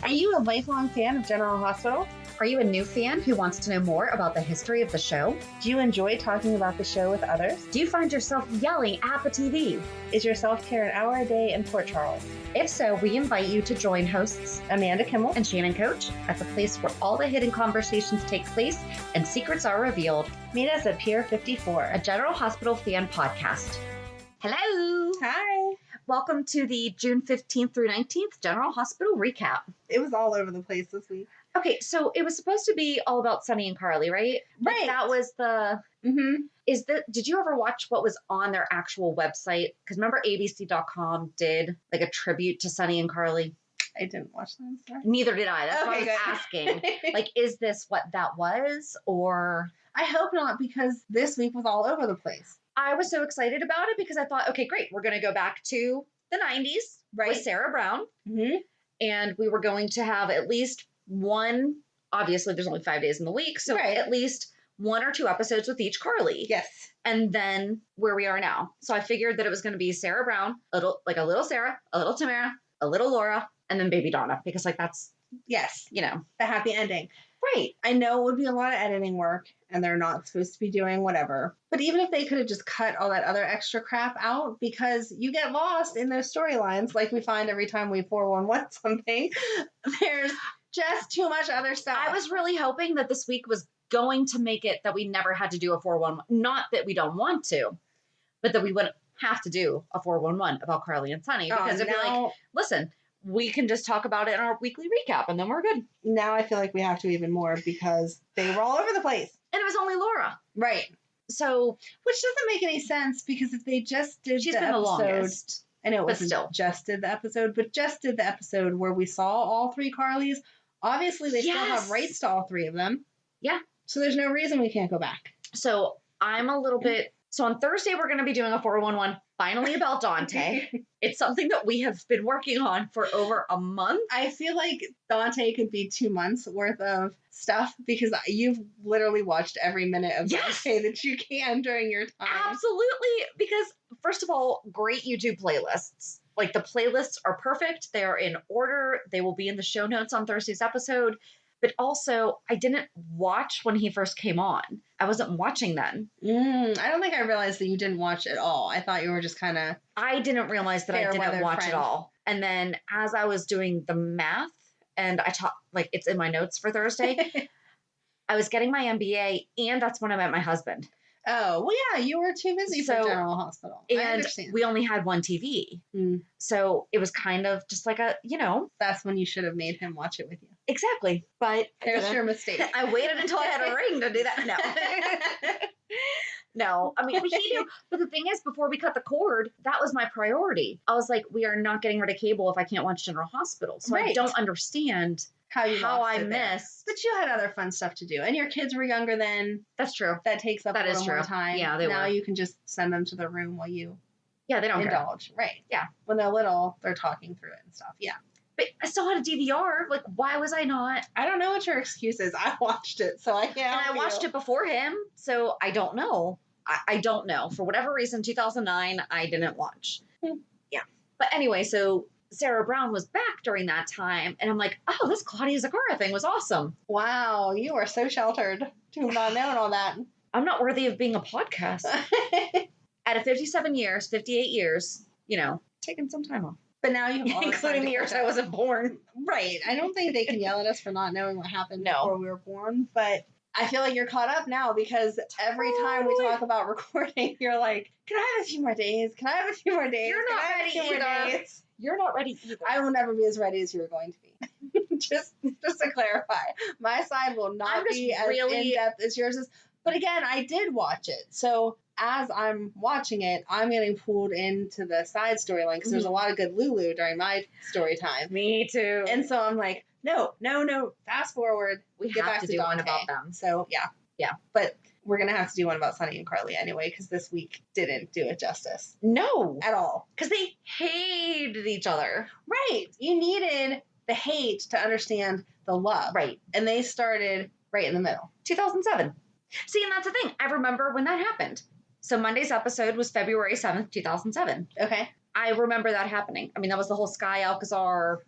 Are you a lifelong fan of General Hospital? Are you a new fan who wants to know more about the history of the show? Do you enjoy talking about the show with others? Do you find yourself yelling at the TV? Is your self-care an hour a day in Port Charles? If so, we invite you to join hosts Amanda and Shannon Coach at the place where all the hidden conversations take place and secrets are revealed. Meet us at Pier 54, a General Hospital fan podcast. Hello! Hi! Welcome to the June 15th through 19th General Hospital recap. It was all over the place this week. Okay, so it was supposed to be all about Sunny and Carly, right? Right. Like that was the... Mm-hmm. Did you ever watch what was on their actual website? Because remember ABC.com did like a tribute to Sunny and Carly? I didn't watch them. Sorry. Neither did I. That's why I was good. asking. Like, is this what that was? Or... I hope not, because this week was all over the place. I was so excited about it because I thought, okay, great. We're going to go back to the 90s with Sarah Brown. Mm-hmm. And we were going to have at least one, obviously there's only 5 days in the week, so at least 1 or 2 episodes with each Carly. Yes. And then where we are now. So I figured that it was going to be Sarah Brown, a little Sarah, a little Tamara, a little Laura, and then baby Donna, because like that's, yes, you know, the happy ending. Right. I know it would be a lot of editing work and they're not supposed to be doing whatever. But even if they could have just cut all that other extra crap out, because you get lost in those storylines like we find every time we 411 something, there's just too much other stuff. I was really hoping that this week was going to make it that we never had to do a 411. Not that we don't want to, but that we wouldn't have to do a 411 about Carly and Sunny. Because it'd be like, listen, we can just talk about it in our weekly recap and then we're good. Now I feel like we have to even more because they were all over the place. And it was only Laura. Right. So, which doesn't make any sense because if they just did she's the been episode, the longest. I know it but wasn't still. just did the episode, but just did the episode where we saw all 3 Carlys. Obviously, they still have rights to all 3 of them. Yeah. So there's no reason we can't go back. So I'm a little bit... So on Thursday, we're going to be doing a 411 finally about Dante. It's something that we have been working on for over a month. I feel like Dante could be 2 months worth of stuff because you've literally watched every minute of Dante that you can during your time. Absolutely. Because first of all, great YouTube playlists. Like the playlists are perfect. They are in order. They will be in the show notes on Thursday's episode. But also, I didn't watch when he first came on. I wasn't watching then. I don't think I realized that you didn't watch at all. I thought you were just kind of... I didn't realize that I didn't watch at all. And then as I was doing the math, and I taught, like, it's in my notes for Thursday, I was getting my MBA, and that's when I met my husband. Oh, well, yeah, you were too busy for General Hospital. And I understand. We only had one TV. So it was kind of just like a, you know. That's when you should have made him watch it with you. Exactly. But there's your mistake. I waited until I had a ring to do that. No. No. I mean, he knew. But the thing is, before we cut the cord, that was my priority. I was like, we are not getting rid of cable if I can't watch General Hospital. So I don't understand how I missed. But you had other fun stuff to do. And your kids were younger then. That's true. That takes up a little more time. Yeah, they now were. You can just send them to the room while you they don't indulge. care. Right. Yeah. When they're little, they're talking through it and stuff. Yeah. But I still had a DVR. Like, why was I not? I don't know what your excuse is. I watched it, so I can't. And I watched it before him, so I don't know. I don't know. For whatever reason, 2009, I didn't watch. Yeah. But anyway, so Sarah Brown was back during that time, and I'm like, oh, this Claudia Zakara thing was awesome. Wow, you are so sheltered to have not known all that. I'm not worthy of being a podcast. Out of 58 years, you know, taking some time off. But now you have including the years I wasn't born. Right. I don't think they can yell at us for not knowing what happened before we were born, but I feel like you're caught up now because every time we talk about recording, you're like, can I have a few more days? Can I have a few more days? You're not ready either. You're not ready either. I will never be as ready as you're going to be. just to clarify. My side will not be as in-depth as yours is. But again, I did watch it. So as I'm watching it, I'm getting pulled into the side storyline because there's a lot of good Lulu during my story time. Me too. And so I'm like, no, fast forward. We get have back to do one about them. So yeah. But we're going to have to do one about Sunny and Carly anyway because this week didn't do it justice. No. At all. Because they hated each other. Right. You needed the hate to understand the love. Right. And they started right in the middle. 2007. See, and that's the thing. I remember when that happened. So Monday's episode was February 7th, 2007. Okay. I remember that happening. I mean, that was the whole Sky Alcazar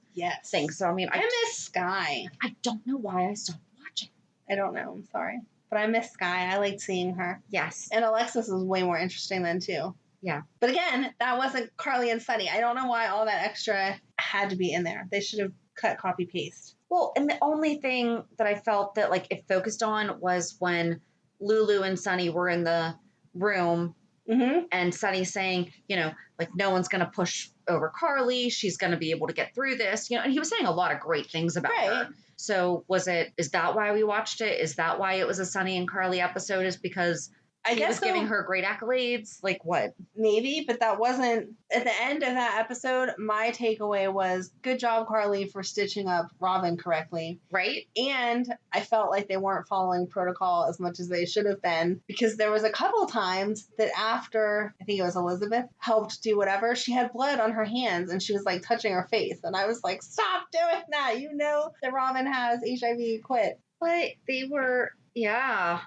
thing. So, I mean, I miss Sky. I don't know why I stopped watching. I don't know. I'm sorry. But I miss Sky. I liked seeing her. Yes. And Alexis was way more interesting then, too. Yeah. But again, that wasn't Carly and Sunny. I don't know why all that extra had to be in there. They should have cut copy-paste. Well, and the only thing that I felt that, like, it focused on was when Lulu and Sunny were in the room and Sunny saying, you know, like, no one's going to push over Carly. She's going to be able to get through this. You know, and he was saying a lot of great things about her. So is that why we watched it? Is that why it was a Sunny and Carly episode? Is because he was giving her great accolades? Like what? Maybe, but that wasn't... At the end of that episode, my takeaway was, good job, Carly, for stitching up Robin correctly. Right? And I felt like they weren't following protocol as much as they should have been, because there was a couple times that after, I think it was Elizabeth, helped do whatever, she had blood on her hands and she was like touching her face. And I was like, stop doing that. You know that Robin has HIV, quit. But they were, Yeah.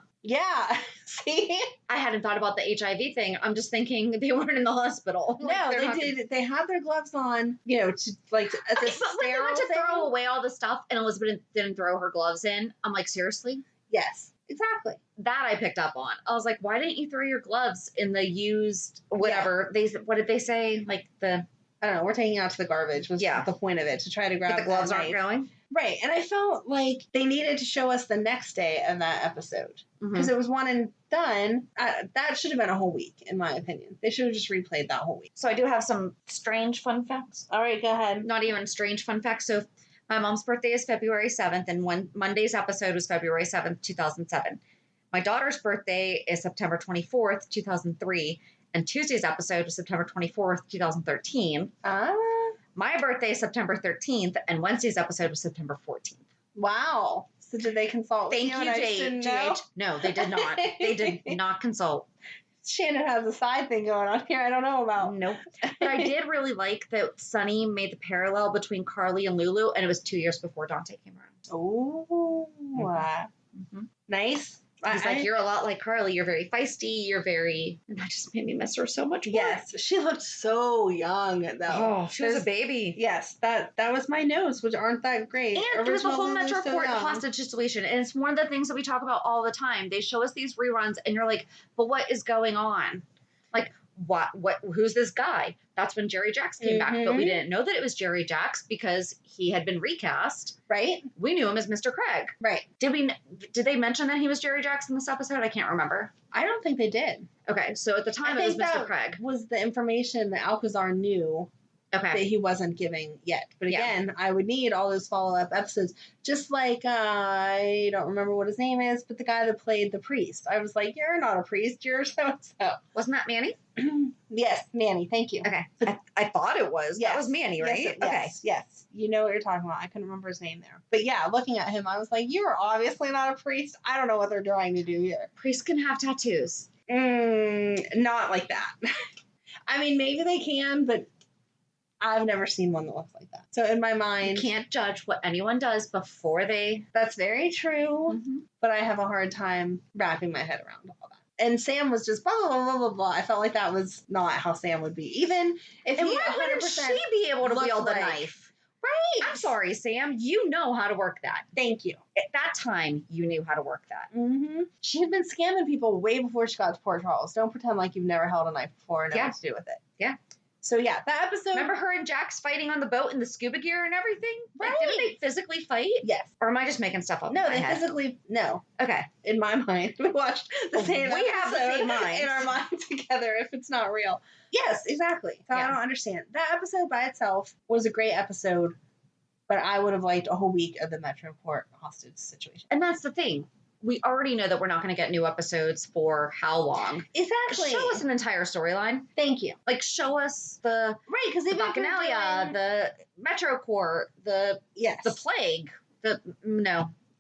See? I hadn't thought about the HIV thing. I'm just thinking they weren't in the hospital. No, they did. They had their gloves on, you know, to like as a but when they went to thing. throw away all the stuff and Elizabeth didn't throw her gloves in, I'm like, seriously? Yes, exactly. That I picked up on. I was like, why didn't you throw your gloves in the used whatever? What did they say? Like I don't know. We're taking it out to the garbage. Was the point of it, to try to grab the gloves aren't going. Right, and I felt like they needed to show us the next day of that episode. Because it was one and done. That should have been a whole week, in my opinion. They should have just replayed that whole week. So I do have some strange fun facts. All right, go ahead. Not even strange fun facts. So my mom's birthday is February 7th, and Monday's episode was February 7th, 2007. My daughter's birthday is September 24th, 2003, and Tuesday's episode was September 24th, 2013. My birthday is September 13th, and Wednesday's episode was September 14th. Wow. So did they consult with you? Thank you, GH. No, they did not. They did not consult. Shannon has a side thing going on here I don't know about. Nope. But I did really like that Sunny made the parallel between Carly and Lulu, and it was 2 years before Dante came around. Oh. Nice. He's like, you're a lot like Carly. You're very feisty. You're very... And that just made me miss her so much more. Yes. She looked so young, though. Oh, she was a baby. Yes. That was my notes, which aren't that great. And it was the whole Metro Court hostage situation. And it's one of the things that we talk about all the time. They show us these reruns, and you're like, but what is going on? Like, who's this guy? That's when Jerry Jacks came back, but we didn't know that it was Jerry Jacks because he had been recast. Right. We knew him as Mr. Craig. Right. Did they mention that he was Jerry Jacks in this episode? I can't remember. I don't think they did. Okay, so at the time it was Mr. Craig. Was the information that Alcazar knew that he wasn't giving yet. But again, I would need all those follow-up episodes. Just like, I don't remember what his name is, but the guy that played the priest. I was like, you're not a priest, you're so-and-so. Wasn't that Manny? Yes, Manny, thank you. Okay. I thought it was. Yes. That was Manny, right? Yes. You know what you're talking about. I couldn't remember his name there. But yeah, looking at him, I was like, you are obviously not a priest. I don't know what they're trying to do here. Priests can have tattoos. Not like that. I mean, maybe they can, but I've never seen one that looks like that. So in my mind... You can't judge what anyone does before they... That's very true. But I have a hard time wrapping my head around all that. And Sam was just blah, blah, blah, blah, blah. I felt like that was not how Sam would be. Even if and he 100% why would she be able to wield the knife? Right. I'm sorry, Sam. You know how to work that. Thank you. At that time, you knew how to work that. She had been scamming people way before she got to Port Charles. Don't pretend like you've never held a knife before and know what to do with it. Yeah. So yeah, that episode. Remember her and Jax fighting on the boat in the scuba gear and everything? Right. Like, didn't they physically fight? Yes. Or am I just making stuff up? No, they physically. No. Okay. In my mind, we watched the same. We have the same minds in our minds together. If it's not real. Yes, exactly. So I don't understand. That episode by itself was a great episode, but I would have liked a whole week of the Metro Court hostage situation. And that's the thing. We already know that we're not going to get new episodes for how long. Exactly. Show us an entire storyline. Thank you. Like, show us the... Right, because they've Bacchanalia, the Metro Court, the plague, the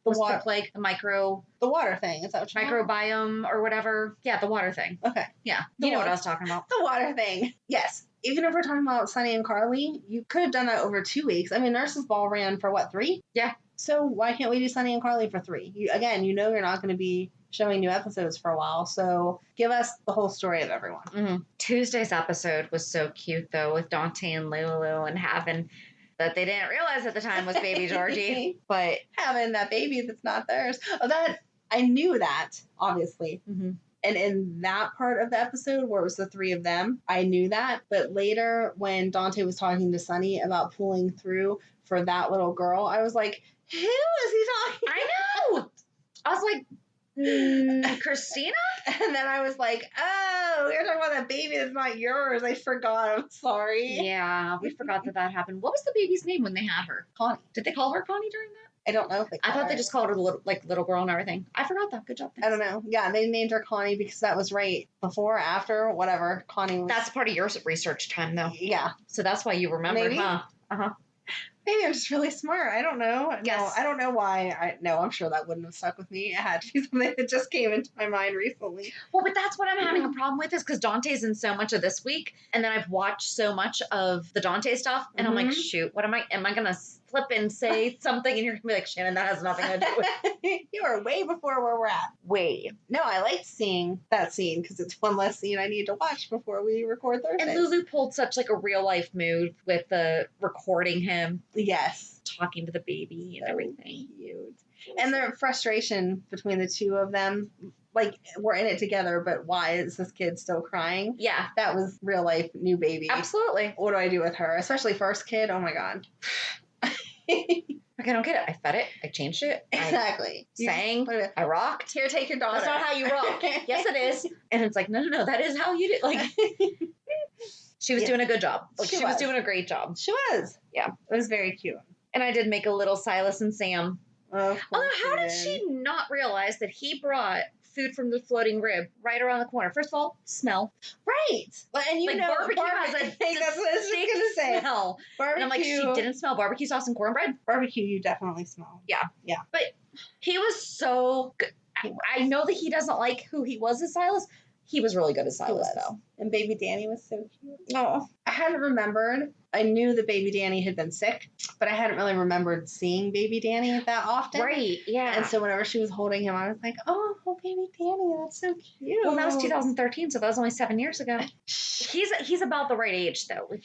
water plague, the water thing. Is that what you're microbiome or whatever? Yeah, the water thing. Okay. Yeah. You know what I was talking about. The water thing. Yes. Even if we're talking about Sunny and Carly, you could have done that over 2 weeks. I mean, Nurse's Ball ran for 3? Yeah. So why can't we do Sunny and Carly for 3? You know you're not going to be showing new episodes for a while. So give us the whole story of everyone. Mm-hmm. Tuesday's episode was so cute, though, with Dante and Lulu and having that they didn't realize at the time was baby Georgie, but having that baby that's not theirs. Oh, that I knew that, obviously. Mm-hmm. And in that part of the episode where it was the three of them, I knew that. But later, when Dante was talking to Sunny about pulling through for that little girl, I was like, who is he talking I know. I was like, Christina? And then I was like, oh, you're talking about that baby that's not yours. I forgot. I'm sorry. Yeah, we forgot that happened. What was the baby's name when they had her? Connie. Did they call her Connie during that? I don't know if they I thought they just called her little girl and everything. I forgot that. Good job. Thanks. I don't know. Yeah, they named her Connie because that was right before, after, whatever. Connie was. That's part of your research time, though. Yeah. So that's why you remember, Maybe. huh? Uh-huh. Maybe I'm just really smart. I don't know. Yes. No, I don't know why. I'm sure that wouldn't have stuck with me. It had to be something that just came into my mind recently. Well, but that's what I'm having a problem with is because Dante's in so much of this week, and then I've watched so much of the Dante stuff, and I'm like, shoot, am I going to slip and say something, and you're going to be like, Shannon, that has nothing to do with it. You are way before where we're at. Way. No, I liked seeing that scene because it's one less scene I need to watch before we record Thursday. And Lulu pulled such like a real life move with the recording him. Yes. Talking to the baby and everything. Cute. And the frustration between the two of them, like, we're in it together, but why is this kid still crying? Yeah. That was real life new baby. Absolutely. What do I do with her? Especially first kid. Oh my God. Like, I don't get it. I fed it. I changed it. Exactly. I sang. I rocked. Here, take your daughter. That's not how you rock. Yes, it is. And it's like, no. That is how you did. Like, she was doing a good job. Like, she was doing a great job. She was. Yeah. It was very cute. And I did make a little Silas and Sam. Although, how did she not realize that he brought food from the floating rib right around the corner? First of all, smell. Right. Well, and you like, know, barbecue has a that's what I was going to say. Smell. Barbecue. And I'm like, she didn't smell barbecue sauce and cornbread. Barbecue, you definitely smell. Yeah. Yeah. But he was so good. I know that he doesn't like who he was as Silas. He was really good as Silas, though. And baby Danny was so cute. Oh. I hadn't remembered. I knew that baby Danny had been sick, but I hadn't really remembered seeing baby Danny that often. Right, yeah. And so whenever she was holding him, I was like, oh, baby Danny, that's so cute. Well, that was 2013, so that was only 7 years ago. He's about the right age, though. Like,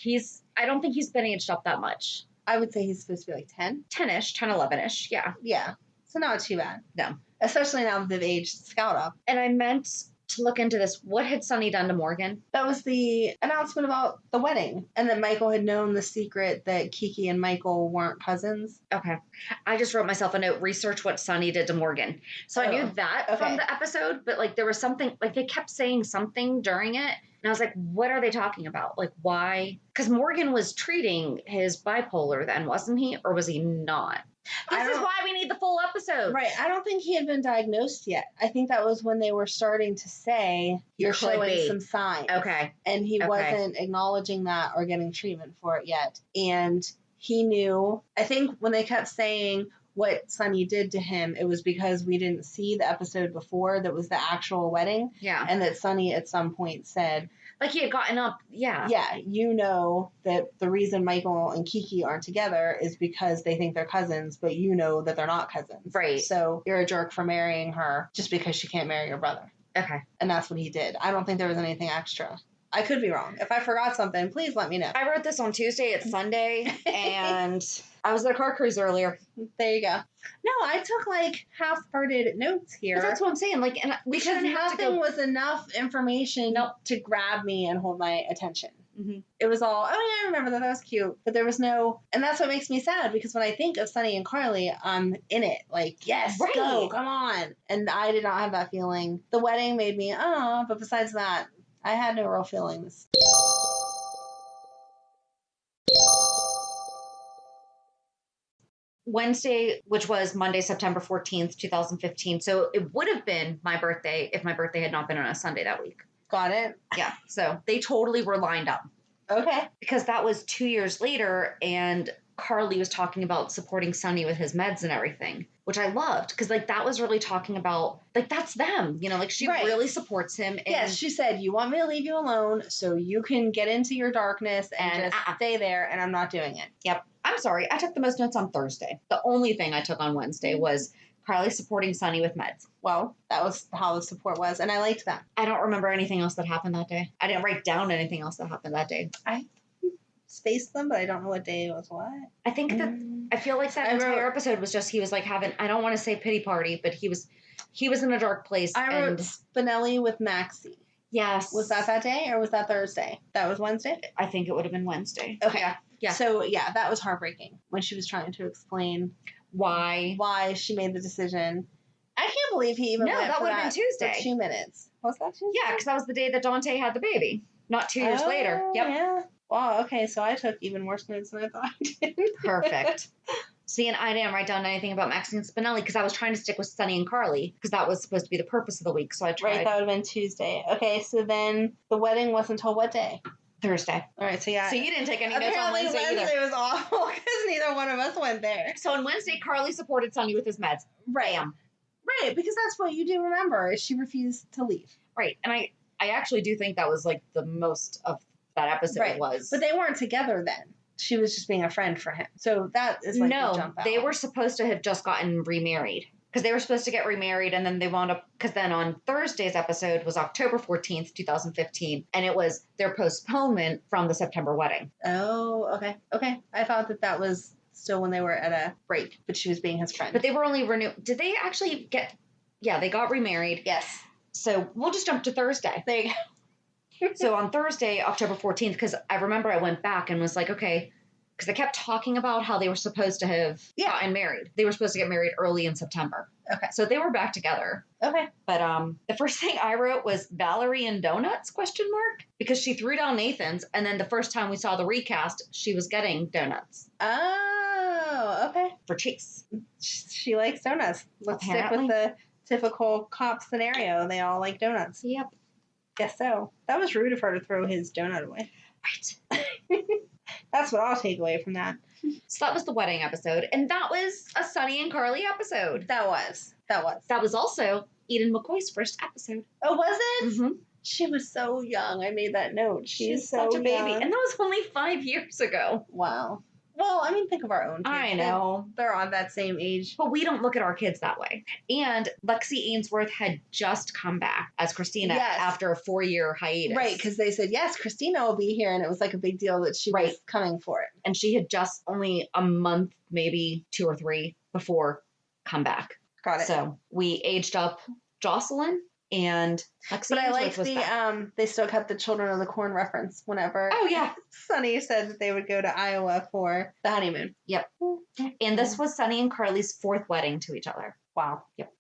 I don't think he's been aged up that much. I would say he's supposed to be like 10. 10-ish, 10, 11-ish, yeah. Yeah. So not too bad. No. Especially now that they've aged Scout up. And I meant to look into this. What had Sunny done to Morgan? That was the announcement about the wedding, and that Michael had known the secret that Kiki and Michael weren't cousins. Okay. I just wrote myself a note, research what Sunny did to Morgan. So I knew that from the episode, but like there was something, like they kept saying something during it, and I was like, what are they talking about? Like, why? Because Morgan was treating his bipolar then, wasn't he? Or was he not? This is why we need the full episode. Right. I don't think he had been diagnosed yet. I think that was when they were starting to say, you're showing some signs. Okay. And he wasn't acknowledging that or getting treatment for it yet. And he knew, I think when they kept saying what Sunny did to him, it was because we didn't see the episode before that was the actual wedding. Yeah. And that Sunny at some point said, like he had gotten up, yeah. Yeah, you know that the reason Michael and Kiki aren't together is because they think they're cousins, but you know that they're not cousins. Right. So you're a jerk for marrying her just because she can't marry your brother. Okay. And that's what he did. I don't think there was anything extra. I could be wrong. If I forgot something, please let me know. I wrote this on Tuesday. It's Sunday, and I was at a car cruise earlier. There you go. No, I took like half-hearted notes here. But that's what I'm saying. Like, and because nothing was enough information to grab me and hold my attention. Mm-hmm. It was all, oh yeah, I remember that. That was cute. But there was no, and that's what makes me sad because when I think of Sunny and Carly, I'm in it. Like, yes, go, come on. And I did not have that feeling. The wedding made me, but besides that, I had no real feelings. Wednesday, which was Monday, September 14th, 2015. So it would have been my birthday if my birthday had not been on a Sunday that week. Got it? Yeah. So they totally were lined up. Okay. Because that was 2 years later, and Carly was talking about supporting Sunny with his meds and everything, which I loved because, like, that was really talking about, like, that's them. You know, like, she really supports him. And yes, she said, you want me to leave you alone so you can get into your darkness and just stay there, and I'm not doing it. Yep. I'm sorry. I took the most notes on Thursday. The only thing I took on Wednesday was Carly supporting Sunny with meds. Well, that was how the support was, and I liked that. I don't remember anything else that happened that day. I didn't write down anything else that happened that day. I spaced them, but I don't know what day was what. I think that I feel like that entire episode was just he was like having, I don't want to say pity party, but he was in a dark place. I wrote Spinelli with Maxie. Yes. Was that day or was that Thursday? That was Wednesday? I think it would have been Wednesday. Okay. Yeah. So, yeah, that was heartbreaking when she was trying to explain why she made the decision. I can't believe he even went that would have been Tuesday. For 2 minutes. Was that Tuesday? Yeah, because that was the day that Dante had the baby. Not 2 years later. Yep. Yeah. Wow, okay, so I took even worse notes than I thought I did. Perfect. See, and I didn't write down anything about Maxine Spinelli because I was trying to stick with Sunny and Carly because that was supposed to be the purpose of the week. So I tried. Right, that would have been Tuesday. Okay, so then the wedding wasn't until what day? Thursday. All right, so yeah. So you didn't take any notes on Wednesday either. Wednesday was awful because neither one of us went there. So on Wednesday, Carly supported Sunny with his meds. Right. Bam. Right, because that's what you do remember is she refused to leave. Right, and I actually do think that was like the most of that episode was. But they weren't together then. She was just being a friend for him. So that is like the jump out. They were supposed to have just gotten remarried. Because they were supposed to get remarried and then they wound up, because then on Thursday's episode was October 14th, 2015. And it was their postponement from the September wedding. Oh, okay. Okay. I thought that was still when they were at a break, but she was being his friend. But they were only renewed. Did they actually get, they got remarried. Yes. So we'll just jump to Thursday. There you go. So on Thursday, October 14th, because I remember I went back and was like, okay, because they kept talking about how they were supposed to have gotten married. They were supposed to get married early in September. Okay. So they were back together. Okay. But the first thing I wrote was Valerie and donuts, ? Because she threw down Nathan's, and then the first time we saw the recast, she was getting donuts. Oh, okay. For Chase. She likes donuts. Let's stick with the typical cop scenario. They all like donuts. Yep. Guess so. That was rude of her to throw his donut away. Right. That's what I'll take away from that. So that was the wedding episode. And that was a Sunny and Carly episode. That was. That was also Eden McCoy's first episode. Oh, was it? Mm-hmm. She was so young. I made that note. She's so such a baby. young. And that was only 5 years ago. Wow. Well, I mean, think of our own kids. I know. They're on that same age. But we don't look at our kids that way. And Lexi Ainsworth had just come back as Christina after a 4-year hiatus. Right, because they said, yes, Christina will be here. And it was like a big deal that she was coming for it. And she had just only a month, maybe 2 or 3 before come back. Got it. So we aged up Jocelyn and Lexi. But I like they still kept the Children of the Corn reference whenever. Oh, yeah. Sunny said that they would go to Iowa for the honeymoon. Yep. And this was Sunny and Carly's 4th wedding to each other. Wow. Yep.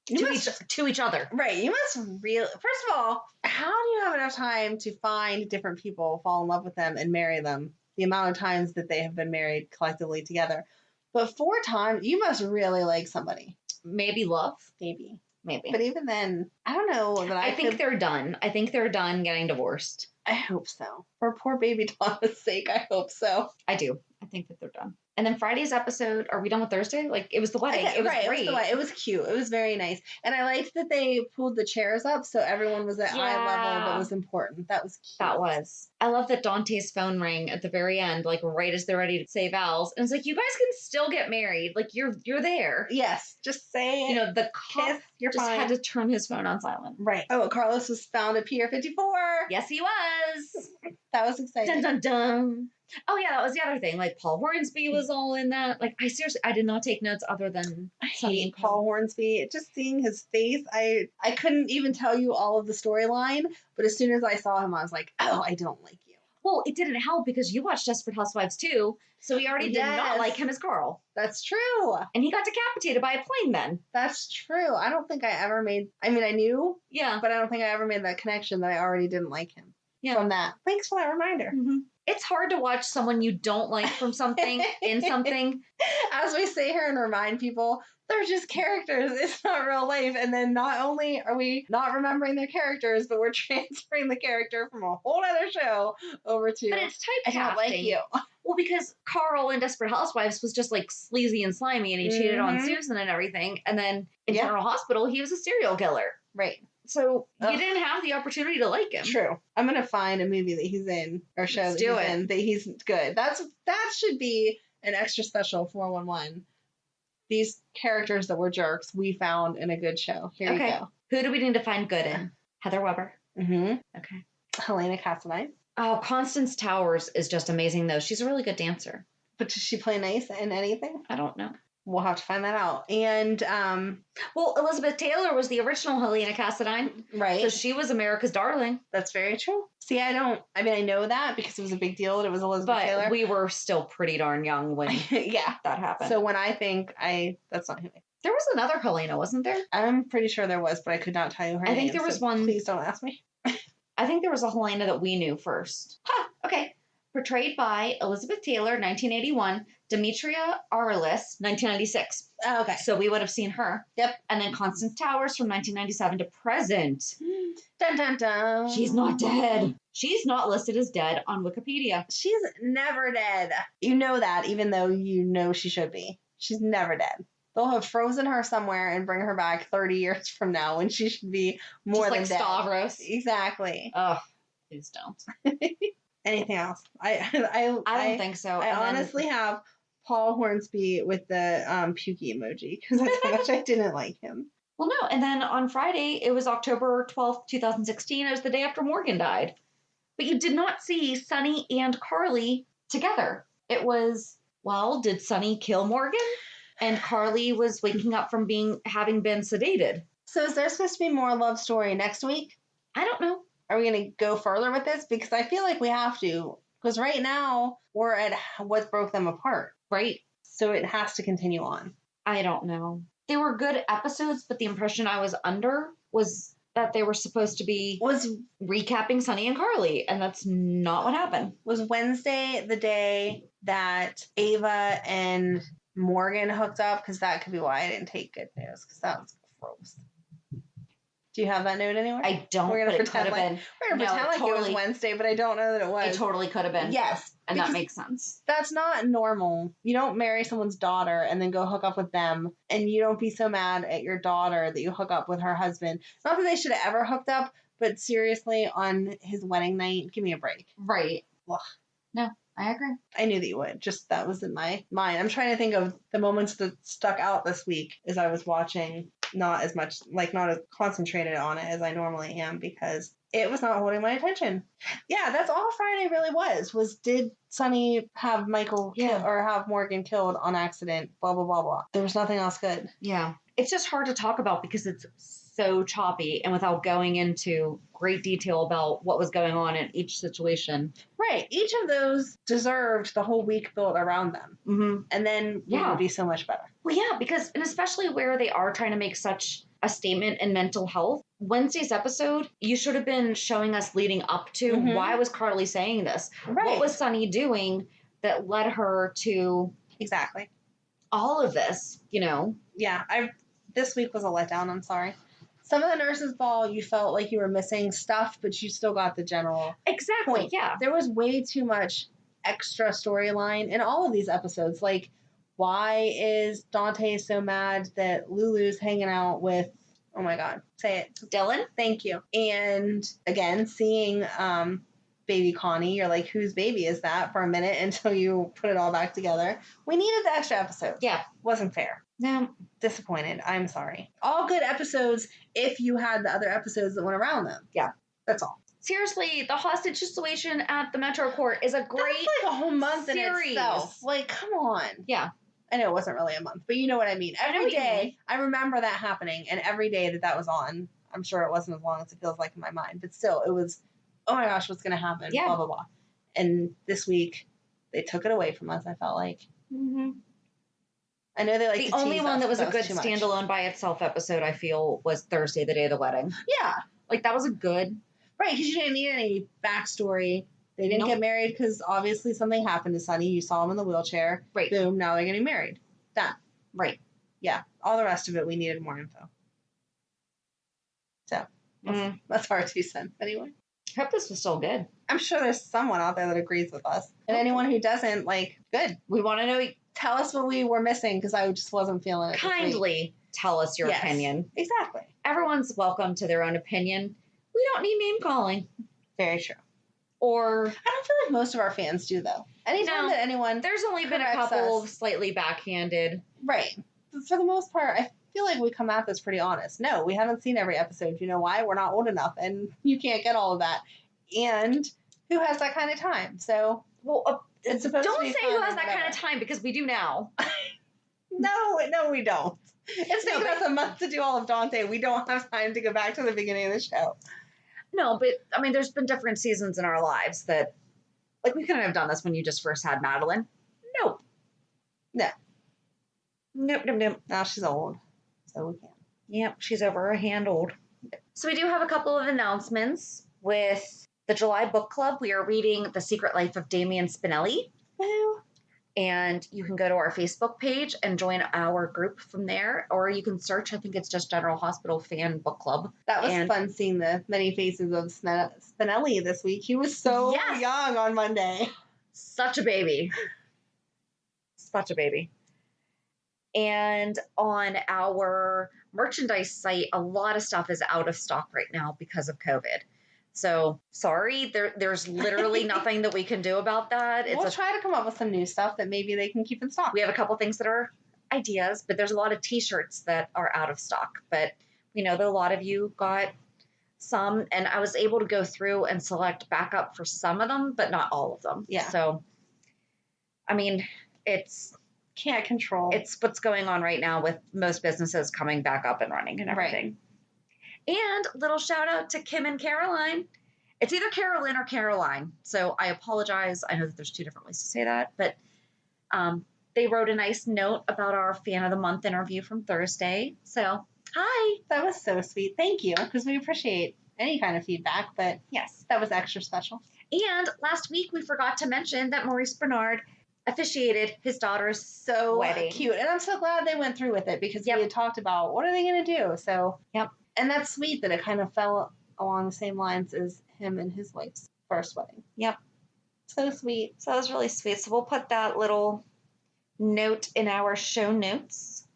To each other. Right. You must really, first of all, how do you have enough time to find different people, fall in love with them, and marry them? The amount of times that they have been married collectively together. But 4 times, you must really like somebody. Maybe love. Maybe. But even then, I don't know that I think they're done. I think they're done getting divorced. I hope so. For poor baby Donna's sake, I hope so. I do. I think that they're done. And then Friday's episode, are we done with Thursday? Like, it was the wedding. It was great. It was cute. It was very nice. And I liked that they pulled the chairs up so everyone was at eye level that was important. That was cute. That was. I love that Dante's phone rang at the very end, like right as they're ready to say vows. And it's like, you guys can still get married. Like, you're there. Yes. Just say it. You know, the cop just had to turn his phone on silent. Right. Oh, Carlos was found at Pier 54. Yes, he was. That was exciting. Dun, dun, dun. Oh, yeah, that was the other thing. Like, Paul Hornsby was all in that. Like, I did not take notes other than I hate Paul Hornsby. Just seeing his face, I couldn't even tell you all of the storyline, but as soon as I saw him, I was like, oh, I don't like you. Well, it didn't help because you watched Desperate Housewives too, so he already did not like him as Carl. That's true. And he got decapitated by a plane then. That's true. I don't think I ever made, I mean, I knew, but I don't think I ever made that connection that I already didn't like him from that. Thanks for that reminder. Mm-hmm. It's hard to watch someone you don't like from something in something. As we say here and remind people, they're just characters. It's not real life. And then not only are we not remembering their characters, but we're transferring the character from a whole other show over to. But it's typecasting. I don't like you. Well, because Carl in Desperate Housewives was just like sleazy and slimy, and he cheated on Susan and everything. And then in General Hospital, he was a serial killer. Right. So you didn't have the opportunity to like him. True. I'm gonna find a movie that he's in or show that he's in that he's good. That should be an extra special 411. These characters that were jerks, we found in a good show. Here you go. Who do we need to find good in? Heather Weber. Mm-hmm. Okay. Helena Cassadine. Oh, Constance Towers is just amazing, though. She's a really good dancer. But does she play nice in anything? I don't know. We'll have to find that out. And, well, Elizabeth Taylor was the original Helena Cassadine. Right. So she was America's darling. That's very true. See, I know that because it was a big deal that it was Elizabeth Taylor. But we were still pretty darn young when that happened. So when I think that's not who I There was another Helena, wasn't there? I'm pretty sure there was, but I could not tell you her name. I think there was one. Please don't ask me. I think there was a Helena that we knew first. Okay. Portrayed by Elizabeth Taylor, 1981, Demetria Arliss, 1996. Oh, okay. So we would have seen her. Yep. And then Constance Towers from 1997 to present. Dun, dun, dun. She's not dead. She's not listed as dead on Wikipedia. She's never dead. You know that, even though you know she should be. She's never dead. They'll have frozen her somewhere and bring her back 30 years from now when she should be more than like dead. Stavros. Exactly. Oh, please don't. Anything else? I don't think so. I honestly have Paul Hornsby with the pukey emoji because that's how much I didn't like him. Well, no. And then on Friday, it was October 12th, 2016. It was the day after Morgan died. But you did not see Sonny and Carly together. It was, well, did Sonny kill Morgan? And Carly was waking up from having been sedated. So is there supposed to be more love story next week? I don't know. Are we going to go further with this? Because I feel like we have to. Because right now, we're at what broke them apart. Right. So it has to continue on. I don't know. They were good episodes, but the impression I was under was that they were supposed to be recapping Sonny and Carly, and that's not what happened. Was Wednesday the day that Ava and Morgan hooked up? Because that could be why I didn't take good news, because that was gross. Do you have that note anywhere? I don't. We're gonna pretend like it was Wednesday, but I don't know that it was. It totally could have been. Yes, and that makes sense. That's not normal. You don't marry someone's daughter and then go hook up with them, and you don't be so mad at your daughter that you hook up with her husband. Not that they should have ever hooked up, but seriously, on his wedding night, give me a break. Right. Ugh. No, I agree. I knew that you would. Just that was in my mind. I'm trying to think of the moments that stuck out this week as I was watching. Not as concentrated on it as I normally am because it was not holding my attention. Yeah, that's all Friday really was did Sonny have Michael or have Morgan killed on accident, blah, blah, blah, blah. There was nothing else good. Yeah. It's just hard to talk about because it's so choppy and without going into great detail about what was going on in each situation. Right. Each of those deserved the whole week built around them. Mm-hmm. And then it would be so much better. Well, yeah, because, and especially where they are trying to make such a statement in mental health. Wednesday's episode, you should have been showing us leading up to why was Carly saying this? Right. What was Sonny doing that led her to exactly all of this, you know? Yeah, this week was a letdown, I'm sorry. Some of the nurses' ball, you felt like you were missing stuff, but you still got the general point. Yeah. There was way too much extra storyline in all of these episodes. Like, why is Dante so mad that Lulu's hanging out with, oh my God, say it. Dylan? Thank you. And again, seeing baby Connie, you're like, whose baby is that for a minute until you put it all back together. We needed the extra episode. Yeah. Wasn't fair. No. Disappointed. I'm sorry. All good episodes if you had the other episodes that went around them. Yeah. That's all. Seriously, the hostage situation at the Metro Court is a great That's like a whole month series. In itself. Like, come on. Yeah. I know it wasn't really a month, but you know what I mean. Every day, I remember that happening, and every day that was on, I'm sure it wasn't as long as it feels like in my mind, but still, it was, oh my gosh, what's going to happen? Yeah. Blah, blah, blah. And this week, they took it away from us, I felt like. Mm-hmm. I know they like the only one that was a good standalone by itself episode, I feel, was Thursday, the day of the wedding. Yeah. Like, that was a good. Right, because you didn't need any backstory. They didn't get married because obviously something happened to Sonny. You saw him in the wheelchair. Right. Boom, now they're getting married. Done. Right. Yeah. All the rest of it, we needed more info. So, that's our 2 cents anyway. I hope this was still good. I'm sure there's someone out there that agrees with us. And anyone who doesn't, like, good. We want to know. Tell us what we were missing because I just wasn't feeling it. Kindly tell us your opinion. Exactly. Everyone's welcome to their own opinion. We don't need name calling. Very true. Or I don't feel like most of our fans do, though. Anytime that anyone... There's only been a couple of slightly backhanded. Right. But for the most part, I feel like we come at this pretty honest. No, we haven't seen every episode. You know why? We're not old enough, and you can't get all of that. And who has that kind of time? So, it's supposed to be don't say who has that kind of time, because we do now. No, we don't. It's taken us a month to do all of Dante. We don't have time to go back to the beginning of the show. No, but, I mean, there's been different seasons in our lives that, like, we couldn't have done this when you just first had Madeline. Nope. No. Nope. Now she's old, so we can't. Yep, she's over her hand old. So we do have a couple of announcements with the July book club. We are reading The Secret Life of Damien Spinelli. Woo. And you can go to our Facebook page and join our group from there, or you can search, I think it's just General Hospital Fan Book Club. That was fun seeing the many faces of Spinelli this week. He was so young on Monday. Such a baby. Such a baby. And on our merchandise site, a lot of stuff is out of stock right now because of COVID. So, sorry, there's literally nothing that we can do about that. We'll try to come up with some new stuff that maybe they can keep in stock. We have a couple things that are ideas, but there's a lot of t-shirts that are out of stock. But we know that a lot of you got some, and I was able to go through and select backup for some of them, but not all of them. Yeah. So, I mean, can't control. It's what's going on right now with most businesses coming back up and running and everything. Right. And little shout out to Kim and Caroline. It's either Carolyn or Caroline. So I apologize. I know that there's two different ways to say that, but they wrote a nice note about our Fan of the Month interview from Thursday. So, hi. That was so sweet. Thank you, because we appreciate any kind of feedback, but yes, that was extra special. And last week we forgot to mention that Maurice Benard officiated his daughter's wedding. Cute. And I'm so glad they went through with it, because we had talked about what are they going to do. So, and that's sweet that it kind of fell along the same lines as him and his wife's first wedding. Yep. So sweet. So that was really sweet. So we'll put that little note in our show notes.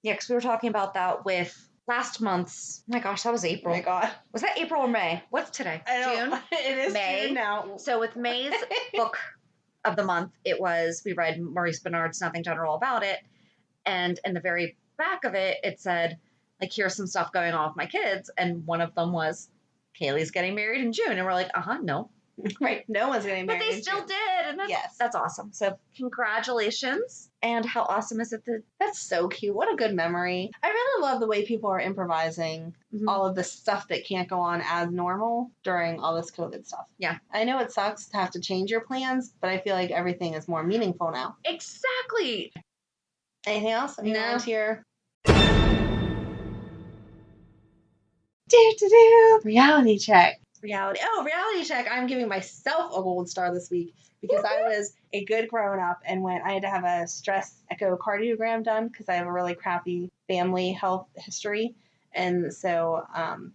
Yeah, because we were talking about that with last month's. Oh my gosh, that was April. Oh my God. Was that April or May? What's today? June? It is May. June now. So with May's book of the month, we read Maurice Benard's Nothing General About It. And in the very back of it, it said, like, here's some stuff going on with my kids. And one of them was, Kaylee's getting married in June. And we're like, no. Right. No one's getting married. But they still did. And that's awesome. So congratulations. And how awesome is it that's so cute. What a good memory. I really love the way people are improvising all of the stuff that can't go on as normal during all this COVID stuff. Yeah. I know it sucks to have to change your plans, but I feel like everything is more meaningful now. Exactly. Anything else? No. Here. Reality check. Reality check. I'm giving myself a gold star this week because I was a good grown up and I had to have a stress echocardiogram done because I have a really crappy family health history. And so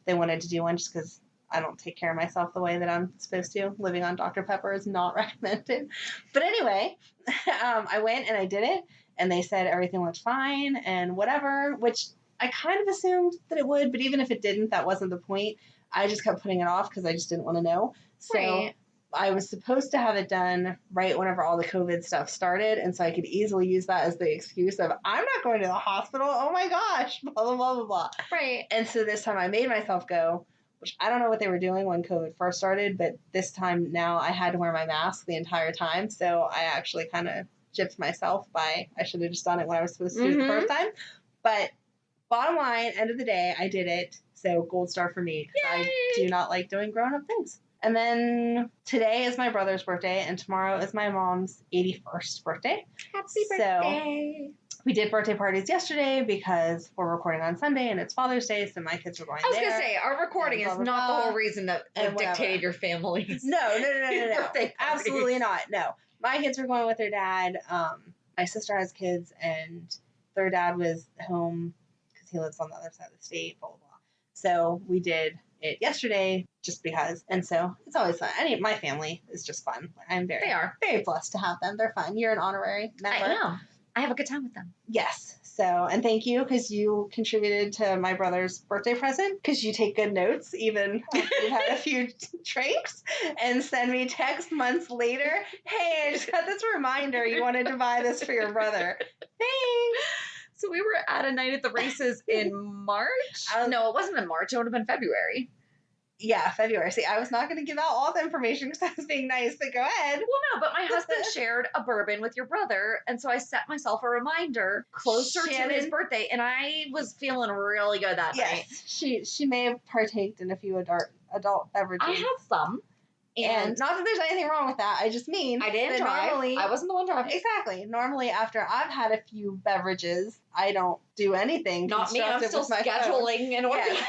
they wanted to do one just because I don't take care of myself the way that I'm supposed to. Living on Dr. Pepper is not recommended. But anyway, I went and I did it and they said everything looked fine and whatever, which I kind of assumed that it would, but even if it didn't, that wasn't the point. I just kept putting it off because I just didn't want to know. So I was supposed to have it done right whenever all the COVID stuff started, and so I could easily use that as the excuse of, I'm not going to the hospital, oh my gosh, blah, blah, blah, blah, blah. Right. And so this time I made myself go, which I don't know what they were doing when COVID first started, but this time now I had to wear my mask the entire time, so I actually kind of gypped myself by, I should have just done it when I was supposed to do it the first time. But bottom line, end of the day, I did it. So gold star for me because I do not like doing grown-up things. And then today is my brother's birthday and tomorrow is my mom's 81st birthday. Happy birthday. So we did birthday parties yesterday because we're recording on Sunday and it's Father's Day, so my kids are going there. I was going to say, our recording is not the whole reason that dictated your family's No. birthday Absolutely not. No. My kids were going with their dad. My sister has kids and their dad was home because he lives on the other side of the state, blah, blah, blah. So we did it yesterday just because. And so it's always fun. My family is just fun. I'm very blessed to have them. They're fun. You're an honorary member. I am. I have a good time with them. Yes. So, and thank you because you contributed to my brother's birthday present because you take good notes even after you've had a few drinks and send me text months later. Hey, I just got this reminder you wanted to buy this for your brother. Thanks. So we were at a night at the races in March. No, it wasn't in March. It would have been February. Yeah, February. See, I was not going to give out all the information because I was being nice, but go ahead. Well, no, but my husband shared a bourbon with your brother, and so I set myself a reminder closer to his birthday, and I was feeling really good that night. She may have partaked in a few adult beverages. I have some. And not that there's anything wrong with that. I just mean I didn't drive. Normally, I wasn't the one driving. Exactly. Normally, after I've had a few beverages, I don't do anything. Not me. I'm still scheduling and organizing.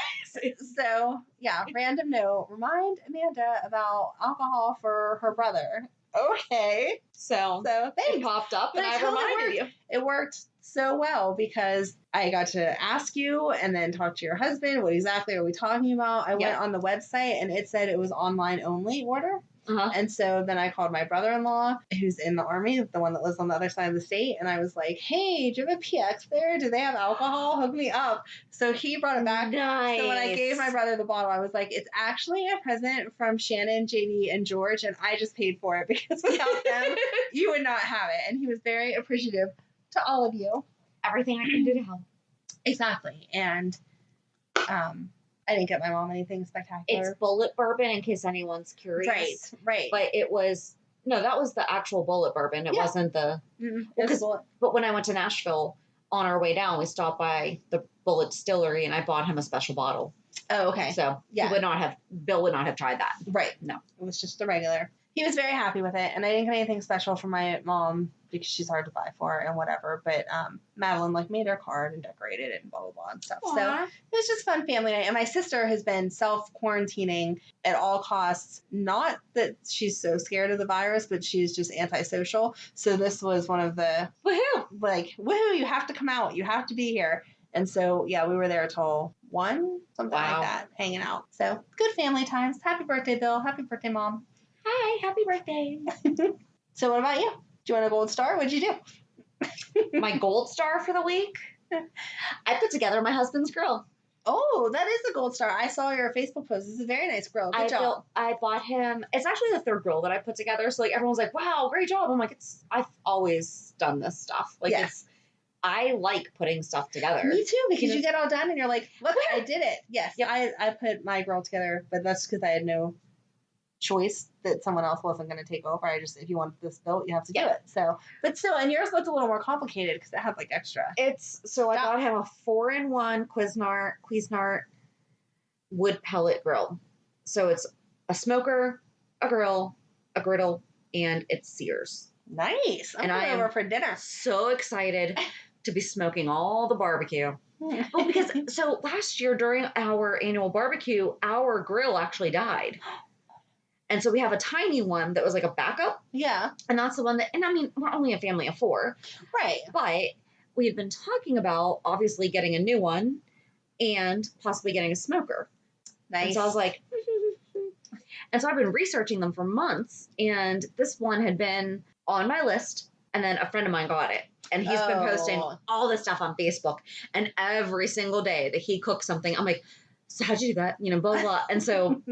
So, yeah, random note. Remind Amanda about alcohol for her brother. Okay. So thanks. It popped up and I reminded you. It worked so well because I got to ask you and then talk to your husband. What exactly are we talking about? I went on the website and it said it was online only order. And so then I called my brother-in-law, who's in the Army, the one that lives on the other side of the state. And I was like, hey, do you have a PX there? Do they have alcohol? Hook me up. So he brought it back. Nice. So when I gave my brother the bottle, I was like, it's actually a present from Shannon, JD, and George. And I just paid for it because without them, you would not have it. And he was very appreciative to all of you. Everything I can do to help. Exactly. And I didn't get my mom anything spectacular. It's bullet bourbon, in case anyone's curious. Right. But it was, no, that was the actual bullet bourbon. It wasn't the, but when I went to Nashville, on our way down, we stopped by the Bullet Distillery, and I bought him a special bottle. Oh, okay. So Bill would not have tried that. Right. No. It was just the regular. He was very happy with it, and I didn't get anything special for my mom because she's hard to buy for and whatever. But Madeline made her card and decorated it and blah blah blah and stuff. Aww. So it was just fun family night. And my sister has been self-quarantining at all costs. Not that she's so scared of the virus, but she's just antisocial. So this was one of the woohoo! You have to come out. You have to be here. And so yeah, we were there till 1, something like that, hanging out. So good family times. Happy birthday, Bill. Happy birthday, Mom. Hi, happy birthday. So what about you? Do you want a gold star? What'd you do? My gold star for the week? I put together my husband's grill. Oh, that is a gold star. I saw your Facebook post. It's a very nice grill. Good job. I bought him. It's actually the third grill that I put together. So everyone's like, wow, great job. I'm like, I've always done this stuff. I like putting stuff together. Me too, because you get all done and you're like, look, I did it. Yes. Yep. I put my grill together, but that's because I had no choice that someone else wasn't going to take over. If you want this built, you have to do it. So, and yours was a little more complicated because it had extra. I got him a 4-in-1 Cuisinart wood pellet grill. So it's a smoker, a grill, a griddle, and it sears. Nice. I'm coming over for dinner. So excited to be smoking all the barbecue. Well, because last year during our annual barbecue, our grill actually died. And so we have a tiny one that was like a backup. Yeah. And that's the one that, and I mean, we're only a family of 4. Right. But we had been talking about obviously getting a new one and possibly getting a smoker. Nice. And so I was like, and so I've been researching them for months. And this one had been on my list. And then a friend of mine got it. And he's been posting all this stuff on Facebook. And every single day that he cooks something, I'm like, so how'd you do that? Blah, blah, blah. And so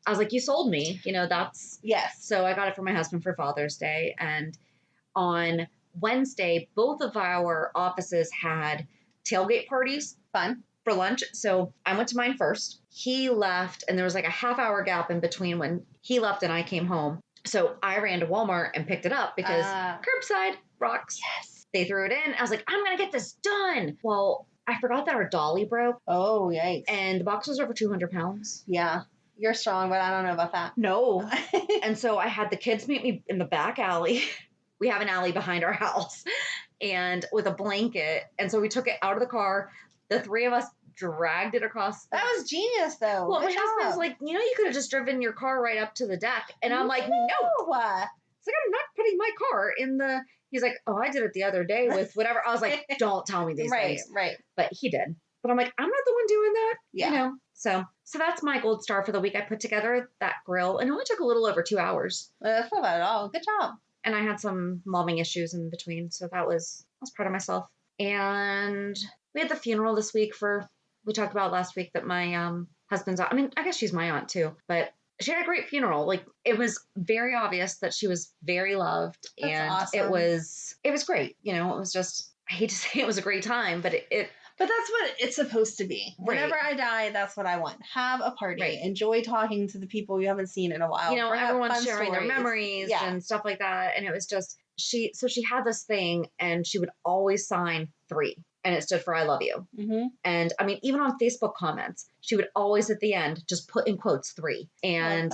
I was like, you sold me, that's. Yes. So I got it for my husband for Father's Day. And on Wednesday, both of our offices had tailgate parties. Fun. For lunch. So I went to mine first. He left and there was a half-hour gap in between when he left and I came home. So I ran to Walmart and picked it up because curbside rocks. Yes. They threw it in. I was like, I'm going to get this done. Well, I forgot that our dolly broke. Oh, yikes. And the box was over 200 pounds. Yeah. You're strong, but I don't know about that. No. And so I had the kids meet me in the back alley. We have an alley behind our house. And with a blanket. And so we took it out of the car. The 3 of us dragged it across. That was genius, though. Well, my husband's like, you could have just driven your car right up to the deck. And I'm like, no. It's like, I'm not putting my car in the... He's like, oh, I did it the other day with whatever. I was like, don't tell me these things. Right. But he did. But I'm like, I'm not the one doing that. Yeah. So that's my gold star for the week. I put together that grill and it only took a little over 2 hours. That's not bad at all. Good job. And I had some momming issues in between. So that was was proud of myself. And we had the funeral this week we talked about last week that my husband's aunt, I mean, I guess she's my aunt too, but she had a great funeral. Like, it was very obvious that she was very loved. That's and awesome. it was great. You know, it was just, I hate to say it was a great time, but but that's what it's supposed to be. Right. Whenever I die, that's what I want. Have a party. Right. Enjoy talking to the people you haven't seen in a while. You know, everyone's sharing stories. their memories and stuff like that. And it was just, she had this thing, and she would always sign 3. And it stood for I love you. Mm-hmm. And I mean, even on Facebook comments, she would always at the end just put in quotes 3. And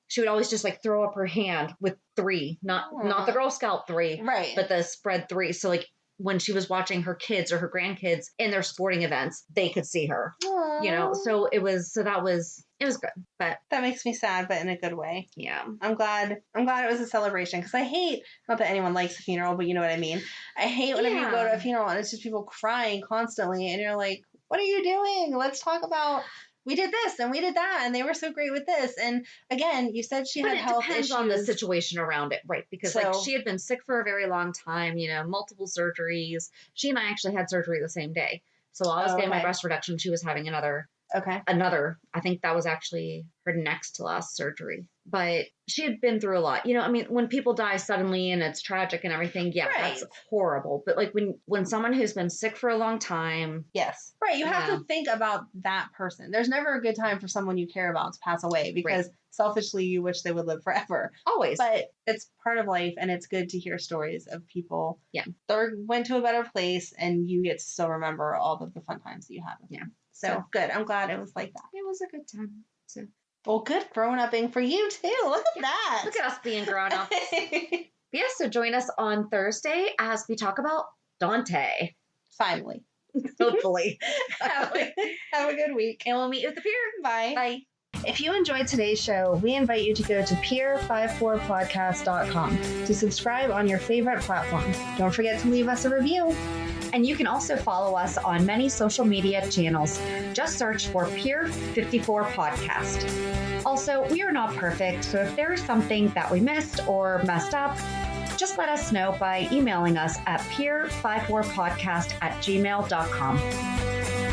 she would always just like throw up her hand with 3, not the Girl Scout 3, right? But the spread 3. So like, when she was watching her kids or her grandkids in their sporting events, they could see her. Aww. You know, so it was good. But that makes me sad, but in a good way. Yeah. I'm glad it was a celebration, because I hate, not that anyone likes a funeral, but you know what I mean. I hate whenever you go to a funeral and it's just people crying constantly, and you're like, what are you doing? Let's talk about, we did this and we did that, and they were so great with this. And again, you said she had health issues. It depends on the situation around it, right? Because like, she had been sick for a very long time, you know, multiple surgeries. She and I actually had surgery the same day. So while I was getting my breast reduction, she was having another, I think that was actually her next to last surgery. But she had been through a lot. You know, I mean, when people die suddenly and it's tragic and everything, that's horrible. But like, when someone who's been sick for a long time. Yes. Right. You have to think about that person. There's never a good time for someone you care about to pass away, because selfishly you wish they would live forever. Always. But it's part of life, and it's good to hear stories of people that went to a better place, and you get to still remember all of the fun times that you had with them. So good. I'm glad it was like that. It was a good time. So. Well, good grown upping for you too. Look at that. Look at us being grown ups. So join us on Thursday as we talk about Dante. Finally. Hopefully. Have a good week. And we'll meet you at the pier. Bye. Bye. If you enjoyed today's show, we invite you to go to pier54podcast.com to subscribe on your favorite platform. Don't forget to leave us a review. And you can also follow us on many social media channels. Just search for Pier 54 Podcast. Also, we are not perfect, so if there is something that we missed or messed up, just let us know by emailing us at pier54podcast@gmail.com.